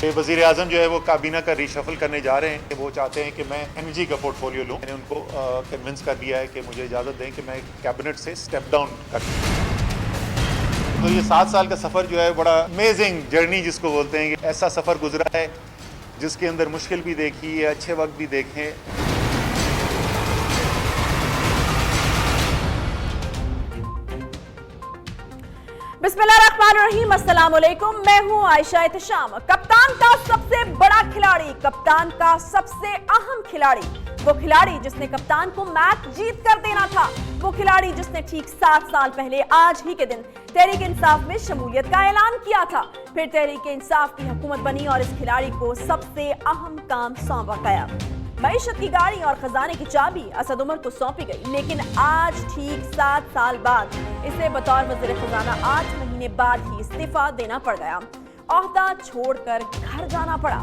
کہ وزیر اعظم جو ہے وہ کابینہ کا ریشفل کرنے جا رہے ہیں. وہ چاہتے ہیں کہ میں انرجی کا پورٹ فولیو لوں. میں نے ان کو کنونس کر دیا ہے کہ مجھے اجازت دیں کہ میں کیبنٹ سے اسٹیپ ڈاؤن کر دوں. تو یہ 7 سال کا سفر جو ہے بڑا امیزنگ جرنی جس کو بولتے ہیں, ایسا سفر گزرا ہے جس کے اندر مشکل بھی دیکھی ہے, اچھے وقت بھی دیکھیں. بسم اللہ الرحمن الرحیم. السلام علیکم, میں ہوں عائشہ احتشام. کپتان کا سب سے بڑا کھلاڑی, کپتان کا سب سے اہم کھلاڑی, وہ کھلاڑی جس نے کپتان کو میچ جیت کر دینا تھا, وہ کھلاڑی جس نے ٹھیک 7 سال پہلے آج ہی کے دن تحریک انصاف میں شمولیت کا اعلان کیا تھا. پھر تحریک انصاف کی حکومت بنی اور اس کھلاڑی کو سب سے اہم کام سونپا گیا. معیشت کی گاڑی اور خزانے کی چابی اسد عمر کو سونپی گئی, لیکن آج ٹھیک 7 سال بعد اسے بطور وزیر خزانہ 8 مہینے بعد ہی استعفیٰ دینا پڑ گیا, عہدہ چھوڑ کر گھر جانا پڑا.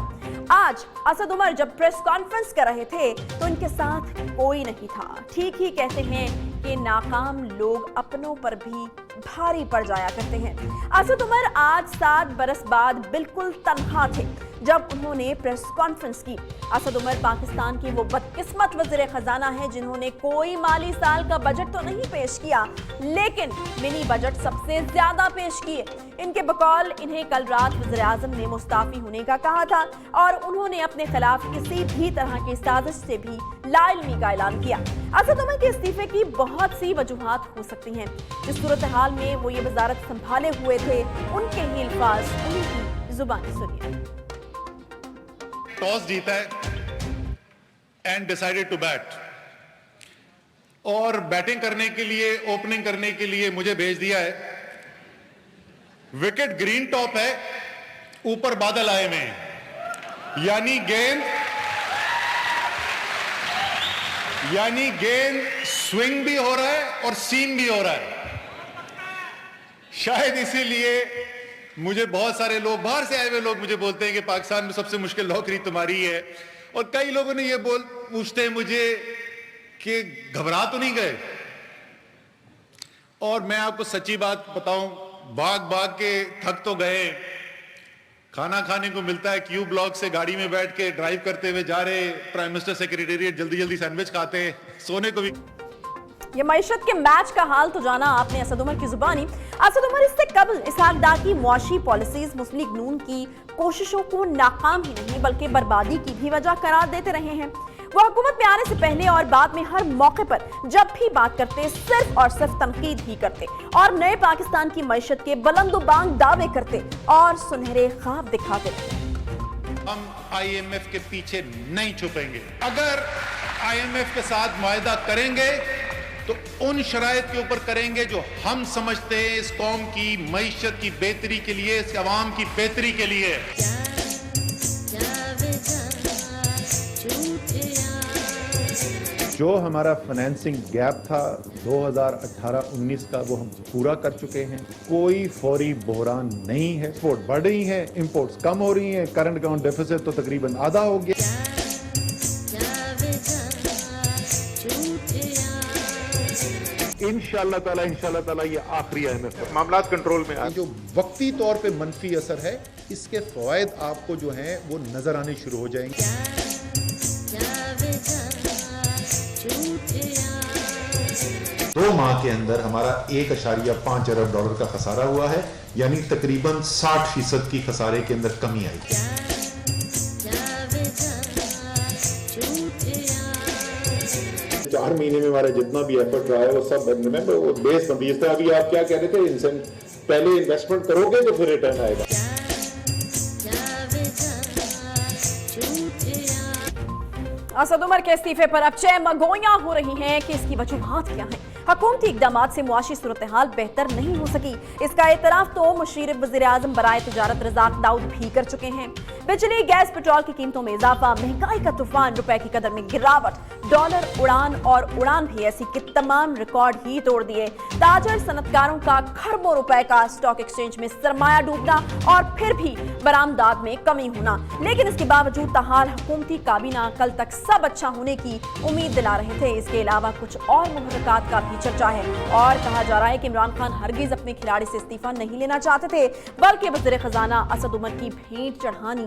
آج اسد عمر جب پریس کانفرنس کر رہے تھے تو ان کے ساتھ کوئی نہیں تھا. ٹھیک ہی کہتے ہیں کہ ناکام لوگ اپنوں پر بھی بھاری پڑ جایا کرتے ہیں. اسد عمر آج 7 برس بعد بالکل تنہا تھے جب انہوں نے پریس کانفرنس کی. اسد عمر پاکستان کے وہ بدقسمت وزیر خزانہ ہیں جنہوں نے کوئی مالی سال کا بجٹ تو نہیں پیش کیا, لیکن منی بجٹ سب سے زیادہ پیش کیے. ان کے بقول انہیں کل رات وزیر اعظم نے مستعفی ہونے کا کہا تھا اور انہوں نے اپنے خلاف کسی بھی طرح کی سازش سے بھی لا علمی کا اعلان کیا. اسد عمر کے استعفے کی بہت سی وجوہات ہو سکتی ہیں. جس صورتحال میں وہ یہ وزارت سنبھالے ہوئے تھے ان کے ہی الفاظ انہیں کی زبانی سنیے. ٹاس جیتا ہے اینڈ ڈیسائیڈڈ ٹو بیٹ, اور بیٹنگ کرنے کے لیے, اوپننگ کرنے کے لیے مجھے بھیج دیا ہے. وکٹ گرین ٹاپ ہے, اوپر بادل آئے ہوئے ہیں, یعنی گیند سوئنگ بھی ہو رہا ہے اور سین بھی ہو رہا ہے. شاید اسی لیے مجھے بہت سارے لوگ, باہر سے آئے ہوئے لوگ مجھے بولتے ہیں کہ پاکستان میں سب سے مشکل نوکری تمہاری ہے, اور کئی لوگوں نے یہ پوچھتے ہیں مجھے کہ گھبرا تو نہیں گئے. اور میں آپ کو سچی بات بتاؤں, بھاگ کے تھک تو گئے. کھانا کھانے کو ملتا ہے کیو بلاک سے, گاڑی میں بیٹھ کے ڈرائیو کرتے ہوئے جا رہے پرائم منسٹر سیکریٹریٹ, جلدی سینڈوچ کھاتے ہیں, سونے کو بھی. یہ معیشت کے میچ کا حال تو جانا آپ نے اسد عمر کی زبانی. اسد عمر اس سے قبل اسحاق ڈار کی معاشی پالیسیز مسلم لیگ نون کی کوششوں کو ناکام ہی نہیں بلکہ بربادی کی بھی وجہ قرار دیتے رہے ہیں. وہ حکومت میں آنے سے پہلے اور بعد میں ہر موقع پر جب بھی بات کرتے صرف اور صرف تنقید ہی کرتے اور نئے پاکستان کی معیشت کے بلند و بانگ دعوے کرتے اور سنہرے خواب دکھاتے رہتے. ہم آئی ایم ایف کے پیچھے نہیں چھپیں گے. اگر آئی ایم ایف کے ساتھ معاہدہ کریں گے تو ان شرائط کے اوپر کریں گے جو ہم سمجھتے ہیں اس قوم کی معیشت کی بہتری کے لیے, اس عوام کی بہتری کے لیے. جو ہمارا فائنینسنگ گیپ تھا 2018-19 کا, وہ ہم پورا کر چکے ہیں. کوئی فوری بحران نہیں ہے. ایکسپورٹ بڑھ رہی ہیں, امپورٹس کم ہو رہی ہیں, کرنٹ اکاؤنٹ ڈیفیسٹ تو تقریباً آدھا ہو گیا. انشاءاللہ تعالی یہ آخری اہم معاملات کنٹرول میں آ. جو وقتی طور پہ منفی اثر ہے, اس کے فوائد آپ کو جو ہیں وہ نظر آنے شروع ہو جائیں گے. 2 ماہ کے اندر ہمارا 1.5 ارب ڈالر کا خسارہ ہوا ہے, یعنی تقریباً 60% کی خسارے کے اندر کمی آئی. 4 مہینے میں ہمارا جتنا بھی ایفرٹ رہا ہے وہ سب ریمبر وہ بیس بندی. اس طرح ابھی آپ کیا کہہ رہے تھے, پہلے انویسٹمنٹ کرو گے تو پھر ریٹرن آئے گا. اسد عمر کے استعفے پر اب چہمگوئیاں ہو رہی ہیں کہ اس کی وجوہات کیا ہیں. حکومتی اقدامات سے معاشی صورتحال بہتر نہیں ہو سکی, اس کا اعتراف تو مشیر وزیر اعظم برائے تجارت رزاق داؤد بھی کر چکے ہیں. بجلی, گیس, پیٹرول کی قیمتوں میں اضافہ, مہنگائی کا طوفان, روپے کی قدر میں گراوٹ, ڈالر اڑان اور اڑان بھی ایسی کہ تمام ریکارڈ ہی توڑ دیے. تاجر صنعتکاروں کا کھربوں روپے کا اسٹاک ایکسچینج میں سرمایہ ڈوبنا اور پھر بھی برآمدات میں کمی ہونا. لیکن اس کے باوجود تاحال حکومتی کابینہ کل تک سب اچھا ہونے کی امید دلا رہے تھے. اس کے علاوہ کچھ اور محرکات کا بھی چرچا ہے اور کہا جا رہا ہے کہ عمران خان ہرگز اپنے کھلاڑی سے استعفیٰ نہیں لینا چاہتے تھے بلکہ وزیر خزانہ اسد عمر کی بھیٹ چڑھانی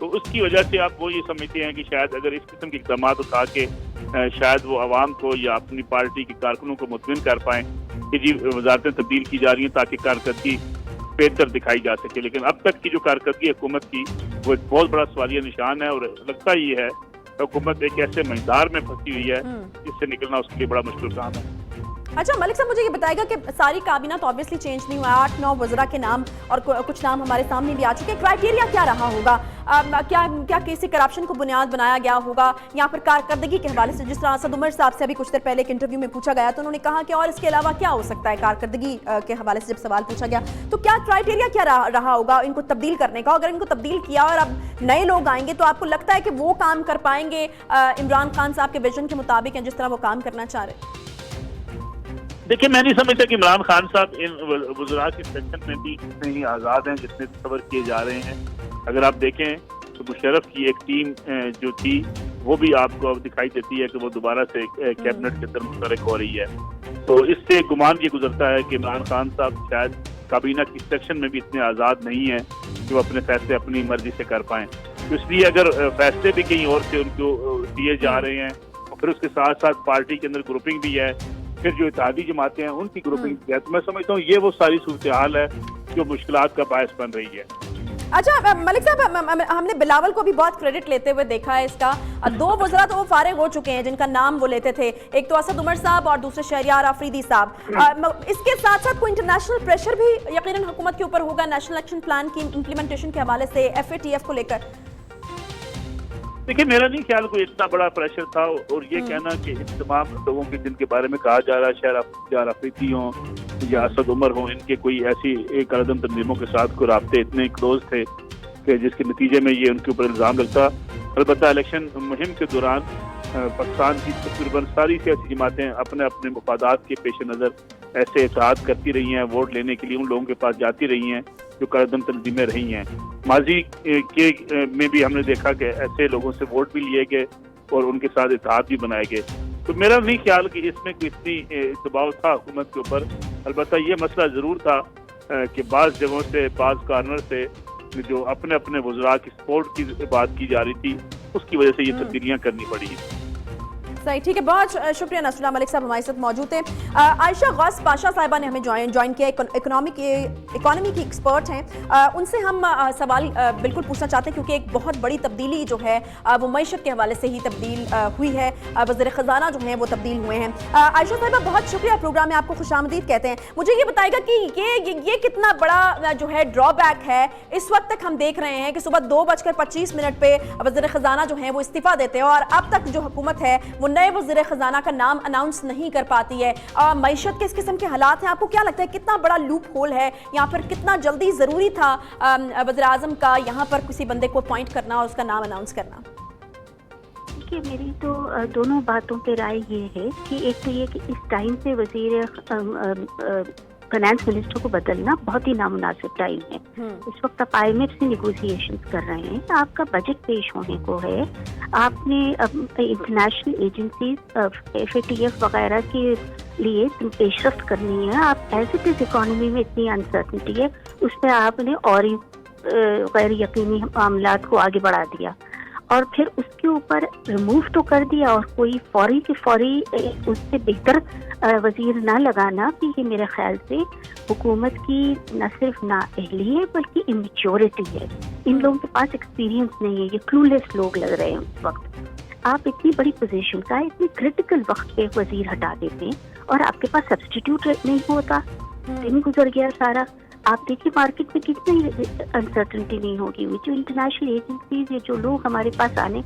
تو اس کی وجہ سے آپ وہ یہ سمجھتے ہیں کہ شاید اگر اس قسم کے اقدامات اٹھا کے شاید وہ عوام کو یا اپنی پارٹی کے کارکنوں کو مطمئن کر پائیں کہ جی وزارتیں تبدیل کی جا رہی ہیں تاکہ کارکردگی بہتر دکھائی جا سکے. لیکن اب تک کی جو کارکردگی حکومت کی وہ ایک بہت بڑا سوالیہ نشان ہے, اور لگتا یہ ہے کہ حکومت ایک ایسے مزدار میں پھنسی ہوئی ہے جس سے نکلنا اس کے لیے بڑا مشکل کام ہے. اچھا ملک صاحب مجھے یہ بتائے گا کہ ساری کابینہ تو آبویسلی چینج نہیں ہوا, 8-9 وزراء کے نام اور کچھ نام ہمارے سامنے بھی آ چکے ہیں. کرائیٹیریا کیا رہا ہوگا؟ کیا کسی کرپشن کو بنیاد بنایا گیا ہوگا, یا پھر کارکردگی کے حوالے سے جس طرح اسد عمر صاحب سے ابھی کچھ دیر پہلے ایک انٹرویو میں پوچھا گیا تو انہوں نے کہا کہ اور اس کے علاوہ کیا ہو سکتا ہے کارکردگی کے حوالے سے جب سوال پوچھا گیا تو کیا کرائیٹیریا کیا رہا ہوگا ان کو تبدیل کرنے کا؟ اگر ان کو تبدیل کیا اور اب نئے لوگ آئیں گے تو آپ کو لگتا ہے کہ وہ کام کر پائیں گے عمران خان صاحب کے ویژن کے مطابق ہیں جس طرح وہ کام کرنا چاہ رہے ہیں؟ دیکھیں میں نہیں سمجھتا کہ عمران خان صاحب ان وزراء کے سیکشن میں بھی اتنے ہی آزاد ہیں جتنے تصور کیے جا رہے ہیں. اگر آپ دیکھیں تو مشرف کی ایک ٹیم جو تھی وہ بھی آپ کو اب دکھائی دیتی ہے کہ وہ دوبارہ سے کیبنٹ کے اندر مشترک ہو رہی ہے. تو اس سے گمان یہ گزرتا ہے کہ عمران خان صاحب شاید کابینہ کی سیکشن میں بھی اتنے آزاد نہیں ہیں کہ وہ اپنے فیصلے اپنی مرضی سے کر پائیں. تو اس لیے اگر فیصلے بھی کہیں اور سے ان کو دیے جا رہے ہیں اور پھر اس کے ساتھ ساتھ پارٹی کے اندر گروپنگ بھی ہے, پھر جو اتحادی جماعتیں ہیں ان کی گروپنگ ہے, تو میں سمجھتا ہوں یہ وہ ساری صورتحال ہے جو مشکلات کا باعث بن رہی ہے. اچھا ملک صاحب ہم نے بلاول کو بھی بہت کریڈٹ لیتے ہوئے دیکھا ہے اس کا. 2 وزراء تو وہ فارغ ہو چکے ہیں جن کا نام وہ لیتے تھے, ایک تو اسد عمر صاحب اور دوسرے شہریار آفریدی صاحب. اس کے ساتھ ساتھ کوئی انٹرنیشنل پریشر بھی یقیناً حکومت کے اوپر ہوگا نیشنل ایکشن پلان کی امپلیمنٹیشن کے حوالے سے FATF کو لے کر؟ دیکھیں میرا نہیں خیال کوئی اتنا بڑا پریشر تھا, اور یہ کہنا کہ ان تمام لوگوں کے جن کے بارے میں کہا جا رہا ہے شہریار آفریدی ہوں یا اسد عمر ہوں, ان کے کوئی ایسی کالعدم تنظیموں کے ساتھ کوئی رابطے اتنے کلوز تھے کہ جس کے نتیجے میں یہ ان کے اوپر الزام لگتا. البتہ الیکشن مہم کے دوران پاکستان کی تقریباً ساری سیاسی جماعتیں اپنے اپنے مفادات کے پیش نظر ایسے اتحاد کرتی رہی ہیں, ووٹ لینے کے لیے ان لوگوں کے پاس جاتی رہی ہیں جو کالعدم تنظیمیں رہی ہیں. ماضی کے میں بھی ہم نے دیکھا کہ ایسے لوگوں سے ووٹ بھی لیے گئے اور ان کے ساتھ اتحاد بھی بنائے گئے. تو میرا نہیں خیال کہ اس میں کوئی اتنی دباؤ تھا حکومت کے اوپر. البتہ یہ مسئلہ ضرور تھا کہ بعض جگہوں سے بعض کارنر سے جو اپنے اپنے وزراء کی سپورٹ کی بات کی جا رہی تھی اس کی وجہ سے یہ تبدیلیاں کرنی پڑی. صحیح, ٹھیک ہے, بہت شکریہ نصر اللہ ملک صاحب ہمارے ساتھ موجود ہیں. عائشہ غوث پاشا صاحبہ نے ہمیں جوائن کیا, اکانومی کی ایکسپرٹ ہیں. ان سے ہم سوال بالکل پوچھنا چاہتے ہیں کیونکہ ایک بہت بڑی تبدیلی جو ہے وہ معیشت کے حوالے سے ہی تبدیل ہوئی ہے, وزیر خزانہ جو ہیں وہ تبدیل ہوئے ہیں. عائشہ صاحبہ بہت شکریہ, پروگرام میں آپ کو خوش آمدید کہتے ہیں. مجھے یہ بتائے گا کہ یہ کتنا بڑا جو ہے ڈرا بیک ہے. اس وقت تک ہم دیکھ رہے ہیں کہ صبح 2:25 پہ وزیر خزانہ جو ہیں وہ استعفیٰ دیتے ہیں اور اب تک جو حکومت ہے وہ نئے وزیر خزانہ کا نام اناؤنس نہیں کر پاتی ہے. معیشت کے اس قسم کے حالات ہیں, آپ کو کیا لگتا ہے کتنا بڑا لوپ ہول ہے یا پھر کتنا جلدی ضروری تھا وزیر اعظم کا یہاں پر کسی بندے کو اپوائنٹ کرنا اور اس کا نام اناؤنس کرنا؟ دیکھیے میری تو دونوں باتوں پہ رائے یہ ہے کہ ایک تو یہ کہ اس ٹائم پہ وزیر فائنانس منسٹر کو بدلنا بہت ہی نامناسب ٹائم ہے. اس وقت آپ IMF سے نیگوسیشنز کر رہے ہیں, آپ کا بجٹ پیش ہونے کو ہے, آپ نے انٹرنیشنل ایجنسیز FATF وغیرہ کے لیے پیش رفت کرنی ہے. آپ ایز اٹ از اکانومی میں اتنی انسرٹنٹی ہے, اس پہ آپ نے اور غیر یقینی معاملات کو آگے بڑھا دیا اور پھر اس کے اوپر ریموو تو کر دیا اور کوئی فوری کے فوری اس سے بہتر وزیر نہ لگانا. کہ یہ میرے خیال سے حکومت کی نہ صرف نااہلی ہے بلکہ امیچورٹی ہے. ان لوگوں کے پاس ایکسپیرینس نہیں ہے, یہ کلولیس لوگ لگ رہے ہیں اس وقت. آپ اتنی بڑی پوزیشن کا اتنی کریٹیکل وقت پہ وزیر ہٹا دیتے ہیں اور آپ کے پاس سبسٹیٹیوٹ نہیں ہوتا. دن گزر گیا سارا. آپ دیکھیے مارکیٹ میں کتنی انسرٹنٹی نہیں ہوگی ہوئی. جو انٹرنیشنل ایجنسیز یا جو لوگ ہمارے پاس آنے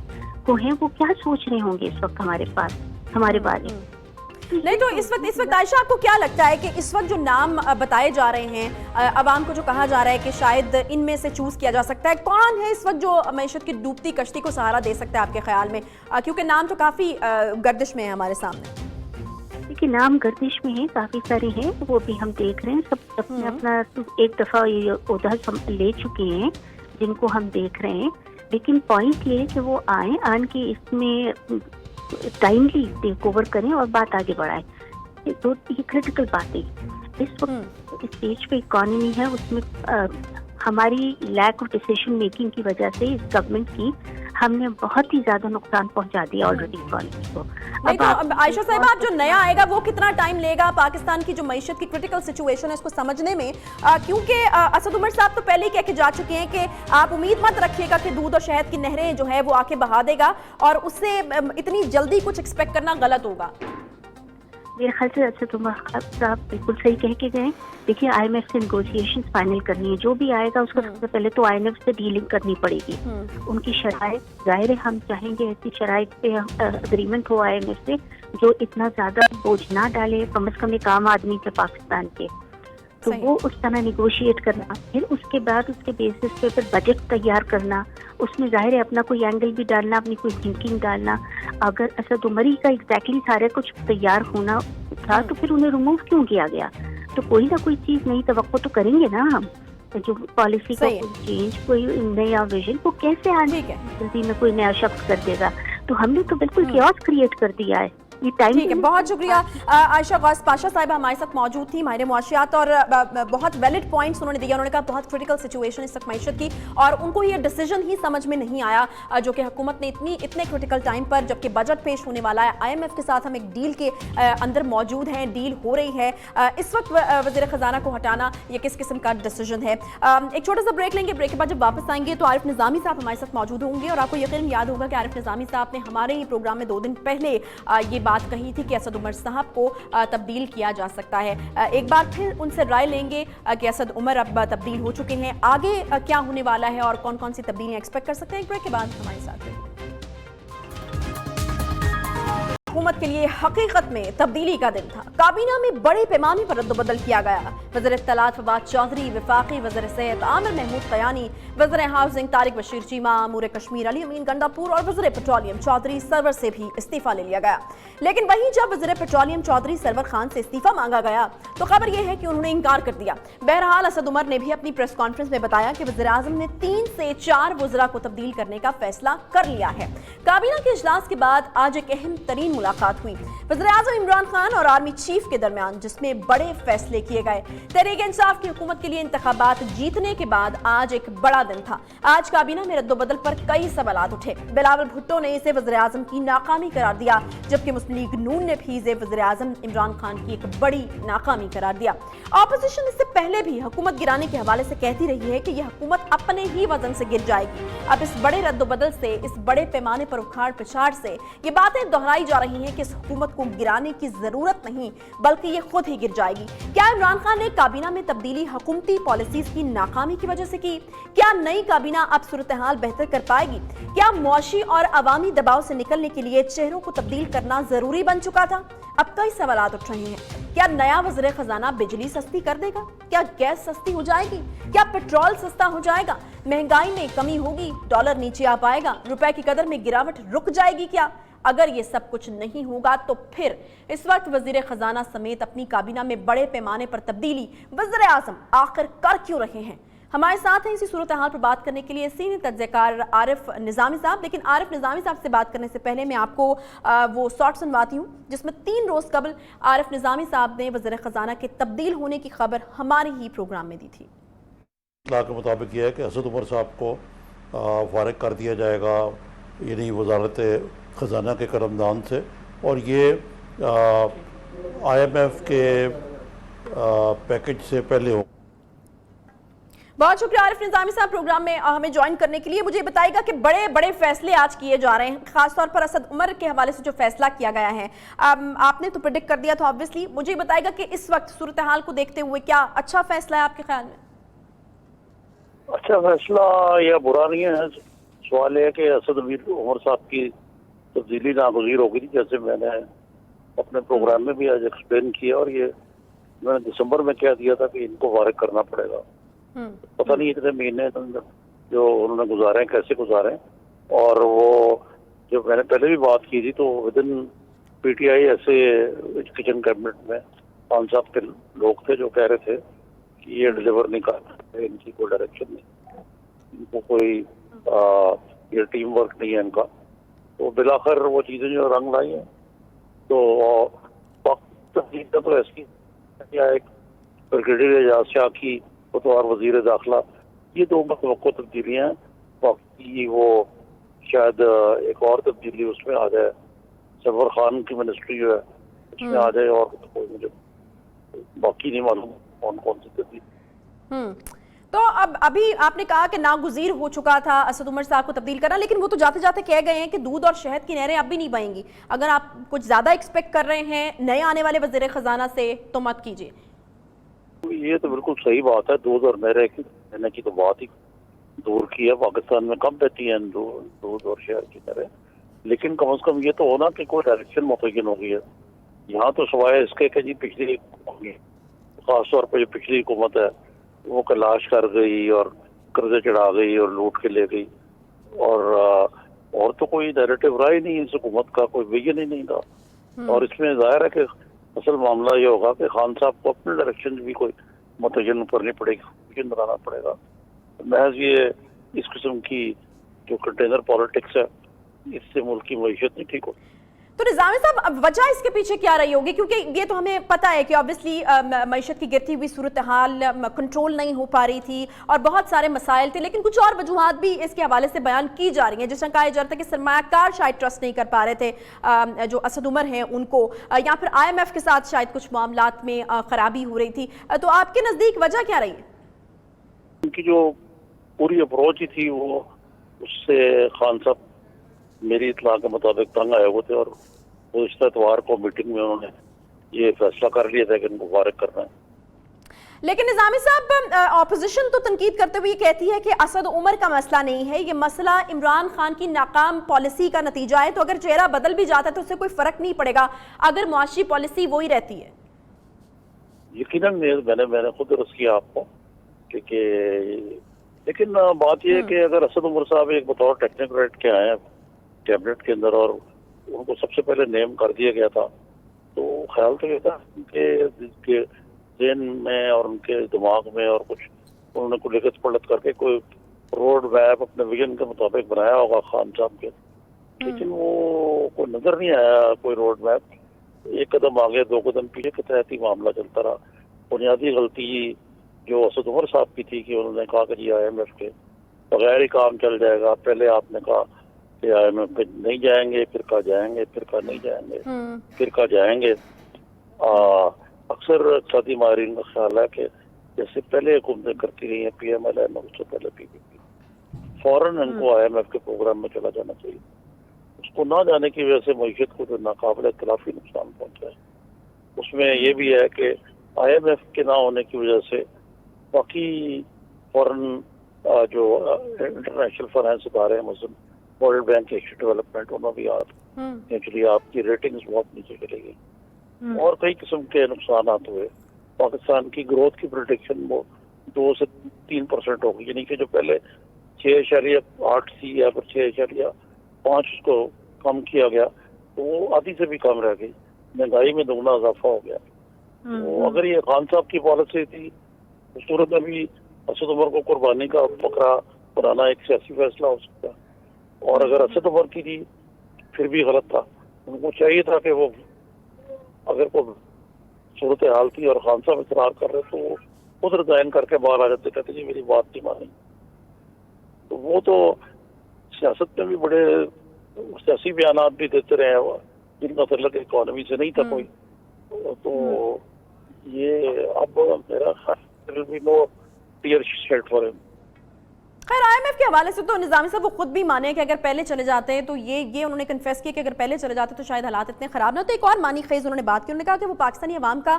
کو ہیں وہ کیا سوچ رہے ہوں گے اس وقت ہمارے پاس ہمارے بارے میں. نہیں تو اس وقت عائشہ آپ کو کیا لگتا ہے کہ اس وقت جو نام بتائے جا رہے ہیں عوام کو جو کہا جا رہا ہے کہ شاید ان میں سے چوز کیا جا سکتا ہے, کون ہے اس وقت جو معیشت کی ڈوبتی کشتی کو سہارا دے سکتا ہے آپ کے خیال میں؟ کیونکہ نام تو کافی گردش میں ہے ہمارے سامنے. دیکھیے نام گردش میں ہیں, کافی سارے ہیں, وہ بھی ہم دیکھ رہے ہیں. سب اپنا اپنا ایک دفعہ یہ عہدہ لے چکے ہیں جن کو ہم دیکھ رہے ہیں. لیکن پوائنٹ یہ ہے کہ وہ آن کے اس میں ٹائملی ٹیک اوور کریں اور بات آگے بڑھائیں. تو یہ کریٹیکل باتیں اس وقت اسٹیج پہ اکانومی ہے, اس میں ہماری لیک آف ڈیسیشن میکنگ کی وجہ سے اس گورنمنٹ کی ہم نے بہت ہی زیادہ نقصان پہنچا دیا آلریڈی اکانومی کو. نہیں تو عائشہ صاحبہ اب جو نیا آئے گا وہ کتنا ٹائم لے گا پاکستان کی جو معیشت کی کرٹیکل سچویشن ہے اس کو سمجھنے میں؟ کیونکہ اسد عمر صاحب تو پہلے ہی کہہ کے جا چکے ہیں کہ آپ امید مت رکھیے گا کہ دودھ اور شہد کی نہریں جو ہے وہ آ کے بہا دے گا، اور اس سے اتنی جلدی کچھ ایکسپیکٹ کرنا غلط ہوگا. میرے خیال سے اسد عمر صاحب بالکل صحیح کہہ کے گئے. دیکھیے آئی ایم ایف سے نیگوشیشن فائنل کرنی ہے، جو بھی آئے گا اس کو سب سے پہلے تو آئی ایم ایف سے ڈیلنگ کرنی پڑے گی. ان کی شرائط ظاہر ہے ہم چاہیں گے ایسی شرائط پہ اگریمنٹ ہو آئی ایم ایف سے جو اتنا زیادہ بوجھ نہ ڈالے کم از کم ایک عام آدمی سے پاکستان کے. تو وہ اس طرح نیگوشیٹ کرنا، پھر اس کے بعد اس کے بیسس پہ پھر بجٹ تیار کرنا، اس میں ظاہر ہے اپنا کوئی اینگل بھی ڈالنا، اپنی کوئی تھنکنگ ڈالنا. اگر اسد عمری کا ایگزیکٹلی سارے کچھ تیار ہونا تھا تو پھر انہیں ریموو کیوں کیا گیا؟ تو کوئی نہ کوئی چیز نئی توقع تو کریں گے نا ہم، جو پالیسی کا کوئی چینج، کوئی نیا ویژن، وہ کیسے آنے جلدی میں کوئی نیا شخص کر دے گا؟ تو ہم نے تو بالکل کیوس کریٹ کر دیا ہے. ٹھیک ہے، بہت شکریہ. عائشہ غوث پاشا صاحبہ ہمارے ساتھ موجود تھی، ماہر معاشیات، اور بہت ویلڈ پوائنٹس انہوں نے دیا. انہوں نے کہا بہت کریٹیکل سچویشن اس وقت معیشت کی، اور ان کو یہ ڈیسیجن ہی سمجھ میں نہیں آیا جو کہ حکومت نے اتنے کریٹیکل ٹائم پر، جبکہ بجٹ پیش ہونے والا ہے، آئی ایم ایف کے ساتھ ہم ایک ڈیل کے اندر موجود ہیں، ڈیل ہو رہی ہے، اس وقت وزیر خزانہ کو ہٹانا یہ کس قسم کا ڈیسیجن ہے؟ ایک چھوٹا سا بریک لیں گے. بریک کے بعد جب واپس آئیں گے تو عارف نظامی صاحب ہمارے ساتھ موجود ہوں گے، اور آپ کو یقیناً یاد ہوگا کہ عارف نظامی صاحب نے ہمارے ہی پروگرام میں 2 دن پہلے یہ بات کہی تھی کہ اسد عمر صاحب کو تبدیل کیا جا سکتا ہے. ایک بار پھر ان سے رائے لیں گے کہ اسد عمر اب تبدیل ہو چکے ہیں، آگے کیا ہونے والا ہے اور کون کون سی تبدیلیاں ایکسپیکٹ کر سکتے ہیں. ایک بریک کے بعد ہمارے ساتھ رہیں. حکومت کے لیے حقیقت میں تبدیلی کا دن تھا. کابینہ میں بڑے پیمانے پر رد و بدل کیا گیا. وزیر اطلاعات فواد چودھری، وفاقی وزیر صحت عامر محمود قیانی، وزیر ہاؤسنگ طارق بشیر چیمہ، امور کشمیر علی امین گنڈاپور اور وزیر پیٹرولیم چودھری سرور سے بھی استعفیٰ لے لیا گیا. لیکن وہیں جب وزیر پیٹرولیم چودھری سرور خان سے استعفیٰ مانگا گیا تو خبر یہ ہے کہ انہوں نے انکار کر دیا. بہرحال اسد عمر نے بھی اپنی پریس کانفرنس میں بتایا کہ وزیر اعظم نے 3 سے 4 وزراء کو تبدیل کرنے کا فیصلہ کر لیا ہے. کابینہ کے اجلاس کے بعد آج ایک اہم ترین ملاقات ہوئی وزیر اعظم عمران خان اور آرمی چیف کے درمیان، جس میں بڑے فیصلے کیے گئے. تحریک انصاف کی حکومت کے لیے انتخابات جیتنے کے بعد آج ایک بڑا دن تھا. آج کابینہ میں رد و بدل پر کئی سوالات اٹھے. بلاول بھٹو نے اسے وزیر اعظم کی ناکامی قرار دیا، جبکہ مسلم لیگ نون نے بھی اسے وزیر اعظم عمران خان کی ایک بڑی ناکامی قرار دیا. اپوزیشن اس سے پہلے بھی حکومت گرانے کے حوالے سے کہتی رہی ہے کہ یہ حکومت اپنے ہی وزن سے گر جائے گی. اب اس بڑے رد و بدل سے، اس بڑے پیمانے پر اکھاڑ پچھاڑ سے یہ باتیں دہرائی جا رہی ہیں کہ اس حکومت کو گرانے کی ضرورت نہیں بلکہ یہ خود ہی گر جائے گی. کیا عمران خان نے کابینہ میں تبدیلی حکومتی پالیسیز کی ناکامی کی وجہ سے کی؟ کیا نئی کابینہ اب صورتحال بہتر کر پائے گی؟ کیا معاشی اور عوامی دباؤ سے نکلنے کے لیے چہروں کو تبدیل کرنا ضروری بن چکا تھا؟ اب کئی سوالات اٹھ رہے ہیں. کیا نیا وزیر خزانہ بجلی سستی کر دے گا؟ کیا گیس سستی ہو جائے گی؟ کیا پیٹرول سستا ہو جائے گا؟ مہنگائی میں کمی ہوگی؟ ڈالر نیچے آ پائے گا؟ روپے کی قدر میں گراوٹ رک جائے گی کیا؟ اگر یہ سب کچھ نہیں ہوگا تو پھر اس وقت وزیر خزانہ سمیت اپنی کابینہ میں بڑے پیمانے پر تبدیلی وزیر اعظم آخر کر کیوں رہے ہیں؟ ہمارے ساتھ ہیں اسی صورتحال پر بات کرنے کے لیے سینئر تجزیہ کار عارف نظامی صاحب. لیکن عارف نظامی صاحب سے بات کرنے سے پہلے میں آپ کو وہ شارٹ سنواتی ہوں جس میں 3 روز قبل عارف نظامی صاحب نے وزیر خزانہ کے تبدیل ہونے کی خبر ہمارے ہی پروگرام میں دی تھی. اطلاع کے مطابق یہ ہے کہ اسد عمر صاحب کو فارغ کر دیا جائے گا، یعنی وزارت خزانہ کے قلمدان سے، اور یہ آئی ایم ایف کے پیکج سے پہلے ہو. بہت شکریہ عارف نظامی صاحب پروگرام میں ہمیں جوائن کرنے کے لیے. مجھے بتائے گا کہ بڑے بڑے فیصلے آج کیے جا رہے ہیں، خاص طور پر اسد عمر کے حوالے سے جو فیصلہ کیا گیا ہے. آپ نے تو پریڈکٹ کر دیا تھا آبویسلی. مجھے بتائے گا کہ اس وقت صورتحال کو دیکھتے ہوئے کیا اچھا فیصلہ ہے آپ کے خیال میں؟ اچھا فیصلہ یا برا نہیں ہے. سوال یہ ہے کہ اسد عمر صاحب کی تبدیلی ناگزیر ہو گئی، جیسے میں نے اپنے پروگرام میں بھی آج ایکسپلین کیا، اور یہ میں نے دسمبر میں کہہ دیا تھا کہ ان کو فارغ کرنا پڑے گا. پتہ نہیں اتنے مہینے جو انہوں نے گزارے ہیں کیسے گزارے ہیں. اور وہ جب میں نے پہلے بھی بات کی تھی تو ودن پی ٹی آئی ایسے کچن کیبنٹ میں 5-7 کے لوگ تھے جو کہہ رہے تھے کہ یہ ڈیلیور نہیں کر رہے، ان کی کوئی ڈائریکشن نہیں، ان کو کوئی یہ ٹیم ورک نہیں ہے ان کا. تو بلاخر وہ چیزیں جو رنگ لائی ہیں تو وقت تو ایسی ایک بریگیڈیئر اعجاز شاہ کی بطور وزیر داخلہ یہ دو متوقع تبدیلیاں ہیں. باقی وہ شاید ایک اور تبدیلی اس میں آ جائے, سرور خان کی منسٹری جو ہے اس میں آ جائے, اور کوئی مجھے باقی نہیں معلوم کون کون سی تبدیلی. تو ابھی آپ نے کہا کہ ناگزیر ہو چکا تھا اسد عمر صاحب کو تبدیل کرنا, لیکن وہ تو جاتے جاتے کہہ گئے ہیں کہ دودھ اور شہد کی نہریں اب بھی نہیں بہیں گی. اگر آپ کچھ زیادہ ایکسپیکٹ کر رہے ہیں نئے آنے والے وزیر خزانہ سے تو مت کیجیے. یہ تو بالکل صحیح بات ہے, دودھ اور نہریں لینے کی تو بات ہی دور کی ہے. پاکستان میں کم رہتی ہیں دودھ اور شہر کی نہریں, لیکن کم از کم یہ تو ہونا کہ کوئی ڈائریکشن متعین ہو گئی ہے. یہاں تو سوائے اس کے کہ جی پچھلی خاص طور پہ جو پچھلی حکومت ہے وہ کلاش کر گئی اور قرضے چڑھا گئی اور لوٹ کے لے گئی, اور تو کوئی نیریٹو رہا ہی نہیں اس حکومت کا, کوئی ویژن ہی نہیں تھا. اور اس میں ظاہر ہے کہ اصل معاملہ یہ ہوگا کہ خان صاحب کو اپنے ڈائریکشن بھی کوئی متعین کرنی پڑے گی, ویژن بنانا پڑے گا. محض یہ اس قسم کی جو کنٹینر پالیٹکس ہے اس سے ملک کی معیشت نہیں ٹھیک ہوتی. تو نظامی صاحب وجہ اس کے پیچھے کیا رہی ہوگی, کیونکہ یہ تو ہمیں پتہ ہے کہ آبویسلی معیشت کی گرتی ہوئی صورتحال کنٹرول نہیں ہو پا رہی تھی اور بہت سارے مسائل تھے, لیکن کچھ اور وجوہات بھی اس کے حوالے سے بیان کی جا رہی ہیں, جس طرح کہا جا رہا تھا کہ سرمایہ کار شاید ٹرسٹ نہیں کر پا رہے تھے جو اسد عمر ہیں ان کو, یا پھر IMF کے ساتھ شاید کچھ معاملات میں خرابی ہو رہی تھی. تو آپ کے نزدیک وجہ کیا رہی ہے؟ ان کی جو پوری اپروچ ہی تھی وہ اس سے خان صاحب میری اطلاع کے مطابق تنگ آئے ہوئے تھے, اور گزشتہ اتوار کو میٹنگ میں انہوں نے یہ فیصلہ کر لیا تھا کہ ان کو فارغ کرنا ہے. لیکن نظامی صاحب اپوزیشن تو تنقید کرتے ہوئے کہتی ہے کہ اسد عمر کا مسئلہ نہیں ہے, یہ مسئلہ عمران خان کی ناکام پالیسی کا نتیجہ ہے. تو اگر چہرہ بدل بھی جاتا ہے تو اس سے کوئی فرق نہیں پڑے گا اگر معاشی پالیسی وہی رہتی ہے. یقیناً میں نے خود عرض کیا آپ کو کہ لیکن بات یہ ہے کہ اگر اسد عمر صاحب ایک بطور ٹیکنوکریٹ کے آئے ہیں کیبنٹ کے اندر اور ان کو سب سے پہلے نیم کر دیا گیا تھا, تو خیال تو یہ تھا کہ ذہن میں اور ان کے دماغ میں اور کچھ انہوں نے کوئی لکھت پڑھت کر کے کوئی روڈ میپ اپنے ویژن کے مطابق بنایا ہوگا خان صاحب کے, لیکن وہ کوئی نظر نہیں آیا کوئی روڈ میپ. ایک قدم آگے دو قدم پیچھے کے تحت ہی معاملہ چلتا رہا. بنیادی غلطی جو اسد عمر صاحب کی تھی کہ انہوں نے کہا کہ جی IMF کے بغیر ہی کام چل جائے گا. پہلے آپ نے کہا کہ IMF پہ نہیں جائیں گے, پھر کہا جائیں گے, پھر کہا نہیں جائیں گے, پھر کہا جائیں گے. اکثر اقتصادی ماہرین کا خیال ہے کہ جیسے پہلے حکومتیں کرتی رہی ہیں PMLN اور اس سے پہلے PPP, فوراً ان کو IMF کے پروگرام میں چلا جانا چاہیے. اس کو نہ جانے کی وجہ سے معیشت کو جو ناقابل اختلافی نقصان پہنچا ہے. اس میں یہ بھی ہے کہ IMF کے نہ ہونے کی وجہ سے باقی فورن جو انٹرنیشنل فائنانس ادارے ہیں مثلاً ورلڈ بینک, ایشیا ڈیولپمنٹ, انہوں بھی ایکچولی آپ کی ریٹنگز بہت نیچے چلے گئی اور کئی قسم کے نقصانات ہوئے. پاکستان کی گروتھ کی پروڈکشن وہ 2 سے 3% ہوگی, یعنی کہ جو پہلے 6.8 تھی یا پھر 6.5 اس کو کم کیا گیا تو وہ آدھی سے بھی کم رہ گئی. مہنگائی میں دگنا اضافہ ہو گیا. تو اگر یہ خان صاحب کی پالیسی تھی اس صورت میں بھی اسد عمر کو قربانی کا بکرا بنانا ایک سیاسی فیصلہ ہو سکتا ہے, اور اگر اسد عمر کی تھی پھر بھی غلط تھا. ان کو چاہیے تھا کہ وہ اگر کوئی صورتحال تھی اور خان صاحب اصرار کر رہے تو وہ خود ریزائن کر کے باہر آ جاتے, کہتے جی میری بات نہیں مانی. تو وہ تو سیاست میں بھی بڑے سیاسی بیانات بھی دیتے رہے ہیں جن کا تعلق اکانومی سے نہیں تھا کوئی. تو یہ اب میرا خیال بھی نو کلیئر شیٹ فار ہم. خیر IMF کے حوالے سے تو نظامی صاحب وہ خود بھی مانے کہ اگر پہلے چلے جاتے ہیں تو یہ انہوں نے کنفیس کیا کہ اگر پہلے چلے جاتے تو شاید حالات اتنے خراب نہ. تو ایک اور معنی خیز انہوں نے بات کی, انہوں نے کہا کہ وہ پاکستانی عوام کا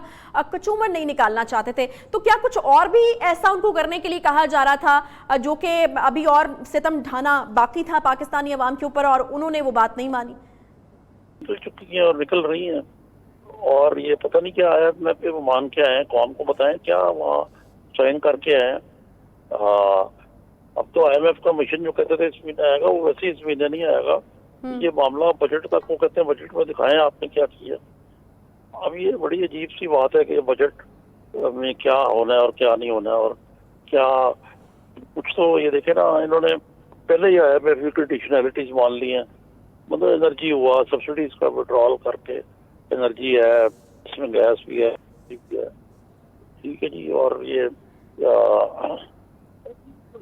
کچومر نہیں نکالنا چاہتے تھے. تو کیا کچھ اور بھی ایسا ان کو کرنے کے لیے کہا جا رہا تھا جو کہ ابھی اور ستم ڈھانا باقی تھا پاکستانی عوام کے اوپر اور انہوں نے وہ بات نہیں مانی؟ تو چکی ہیں اور نکل رہی ہیں, اور یہ پتہ نہیں کیا آیت میں پہ وہ مان کے آئے ہیں, قوم کو بتائیں کیا وہاں سائن کر کے آئے ہیں. اب تو IMF کا مشن جو کہتے تھے اس مہینے آئے گا وہ ویسے اس مہینے نہیں آئے گا. یہ معاملہ بجٹ تک وہ کہتے ہیں بجٹ میں دکھائیں آپ نے کیا کیا. اب یہ بڑی عجیب سی بات ہے کہ بجٹ میں کیا ہونا ہے اور کیا نہیں ہونا ہے, اور کیا کچھ تو یہ دیکھیں نا انہوں نے پہلے ہی IMF کی کنڈیشنلٹیز مان لی ہیں. مطلب انرجی ہوا, سبسڈیز کا وڈرال کر کے انرجی ہے, اس میں گیس بھی ہے, ٹھیک ہے جی. اور یہ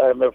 IMF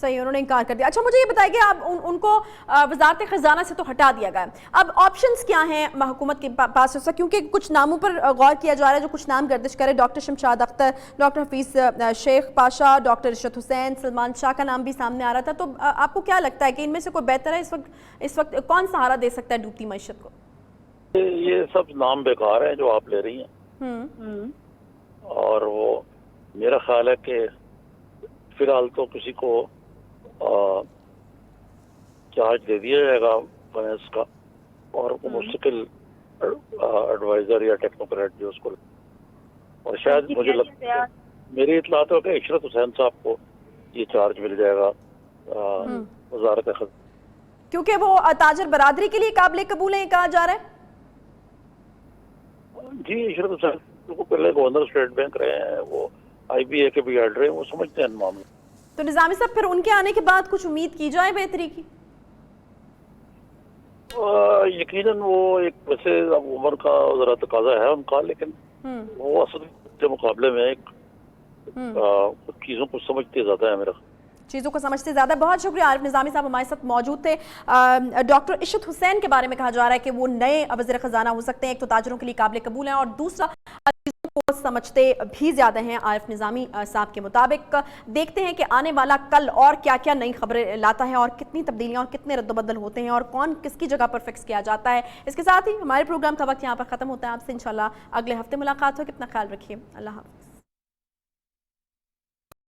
صحیح، انہوں نے انکار کر دیا. اچھا مجھے یہ بتائیے کہ آپ ان کو وزارت خزانہ سے تو ہٹا دیا گیا ہے، اب آپشنز کیا ہیں حکومت کے پاس اس وقت؟ کیونکہ کچھ ناموں پر غور کیا جا رہا ہے جو کچھ نام گردش کرے، ڈاکٹر شمشاد اختر، ڈاکٹر حفیظ شیخ پاشا، ڈاکٹر ارشد حسین، سلمان شاہ کا نام بھی سامنے آ رہا تھا. تو آپ کو کیا لگتا ہے کہ ان میں سے کوئی بہتر ہے اس وقت کون سہارا دے سکتا ہے ڈوبتی معیشت کو؟ یہ سب نام بیکار ہیں جو آپ لے رہی ہیں، اور وہ میرا خیال ہے کہ فی الحال تو کسی کو چارج دے دیا جائے گا فائنینس کا، اور مستقل ایڈوائزر یا ٹیکنوکریٹ جو اس کو، اور شاید مجھے لگتا ہے میری اطلاعات ہو کہ عشرت حسین صاحب کو یہ چارج مل جائے گا وزارت خزانہ، کیونکہ وہ تاجر برادری کے لیے قابل قبول ہیں کہا جا رہا ہے. جی عشرت حسین کو پہلے گورنر اسٹیٹ بینک رہے ہیں، وہ آئی بی اے کے بھی ہیڈ رہے ہیں، وہ سمجھتے ہیں معاملے. تو نظامی صاحب پھر ان کے آنے کے بعد کچھ امید کی جائے بہتری کی؟ یقیناً وہ ایک ویسے اب عمر کا ذرا تقاضا ہے ان کا، لیکن وہ اصل کے مقابلے میں ایک چیزوں کو سمجھتے زیادہ ہے میرا، چیزوں کو سمجھتے زیادہ. بہت شکریہ. عارف نظامی صاحب ہمارے ساتھ موجود تھے. ڈاکٹر ارشد حسین کے بارے میں کہا جا رہا ہے کہ وہ نئے وزیر خزانہ ہو سکتے ہیں، ایک تو تاجروں کے لیے قابل قبول ہیں اور دوسرا چیزوں کو سمجھتے بھی زیادہ ہیں عارف نظامی صاحب کے مطابق. دیکھتے ہیں کہ آنے والا کل اور کیا کیا نئی خبریں لاتا ہے اور کتنی تبدیلیاں اور کتنے رد و بدل ہوتے ہیں اور کون کس کی جگہ پر فکس کیا جاتا ہے. اس کے ساتھ ہی ہمارے پروگرام کا وقت یہاں پر ختم ہوتا ہے. آپ سے انشاءاللہ اگلے ہفتے ملاقات ہوگی. اپنا خیال رکھیے. اللہ حافظ.